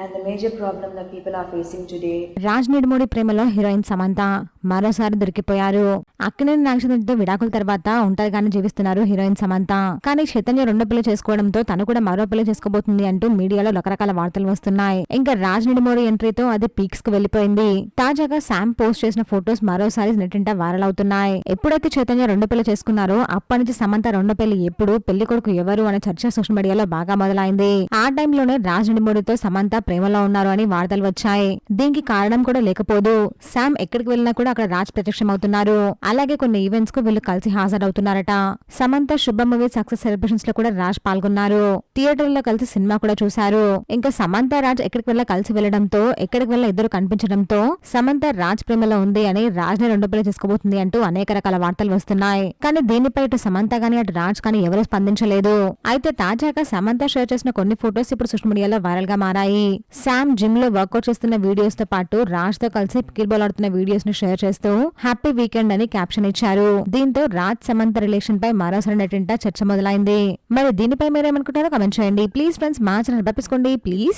And the major problem that people are facing today. Raj నిడుమూడి ప్రేమలో heroine Samantha మరోసారి దొరికిపోయారు. అక్కినేని నాగచంద్రతో విడాకుల తర్వాత ఒంటరిగానే జీవిస్తున్నారు హీరోయిన్ సమంత. కానీ చైతన్య రెండో పెళ్లి చేసుకోవడంతో తను కూడా మరో పెళ్లి చేసుకోబోతుంది అంటూ మీడియాలో రకరకాల వార్తలు వస్తున్నాయి. ఇంకా రాజ్ నిడుమూడి ఎంట్రీతో అది పీక్స్ కు వెళ్లిపోయింది. తాజాగా శామ్ పోస్ట్ చేసిన ఫొటోస్ మరోసారి నెట్టింట వైరల్ అవుతున్నాయి. ఎప్పుడైతే చైతన్య రెండో పెళ్లి చేసుకున్నారో అప్పటి నుంచి సమంత రెండో పెళ్లి ఎప్పుడు, పెళ్లి కొడుకు ఎవరు అనే చర్చ సోషల్ మీడియాలో బాగా మొదలైంది. ఆ టైంలోనే రాజ్ నిడుమూడితో సమంత ప్రేమలో ఉన్నారు అని వార్తలు వచ్చాయి. దీనికి కారణం కూడా లేకపోదు. శామ్ ఎక్కడికి వెళ్ళినా కూడా అక్కడ రాజ్ ప్రత్యక్షమవుతున్నారు. అలాగే కొన్ని ఈవెంట్స్ కు వీళ్ళు కలిసి హాజరవుతున్నారట. సమంత శుభ మూవీ సక్సెస్ సెలబ్రేషన్స్ లో కూడా రాజ్ పాల్గొన్నారు. థియేటర్లో కలిసి సినిమా కూడా చూశారు. ఇంకా సమంత రాజ్ ఎక్కడికి వెళ్ళా కలిసి వెళ్లడంతో, ఎక్కడికి వెళ్ళా ఇద్దరు కనిపించడంతో సమంత రాజ్ ప్రేమలో ఉంది అని రాజ్ ని రెండో పెళ్లి చేసుకోబోతుంది అంటూ అనేక రకాల వార్తలు వస్తున్నాయి. కానీ దీనిపై ఇటు సమంత గానీ అటు రాజ్ కానీ ఎవరూ స్పందించలేదు. అయితే తాజాగా సమంత షేర్ చేసిన కొన్ని ఫొటోస్ ఇప్పుడు సోషల్ మీడియాలో వైరల్ గా మారాయి. శామ్ జిమ్ లో వర్కౌట్ చేస్తున్న వీడియోస్ తో పాటు రాజ్ తో కలిసి పికిల్ బాల్ ఆడుతున్న వీడియోస్ ని షేర్ చేస్తూ హ్యాపీ వీకెండ్ అని క్యాప్షన్ ఇచ్చారు. దీంతో రాజ్ సమంత రిలేషన్ పై మరోసారి నెట్టింట చర్చ మొదలైంది. మరి దీనిపై మీరేమనుకుంటారో కామెంట్ చేయండి. ప్లీజ్ ఫ్రెండ్స్, మా ఛానల్ పంపించుకోండి ప్లీజ్.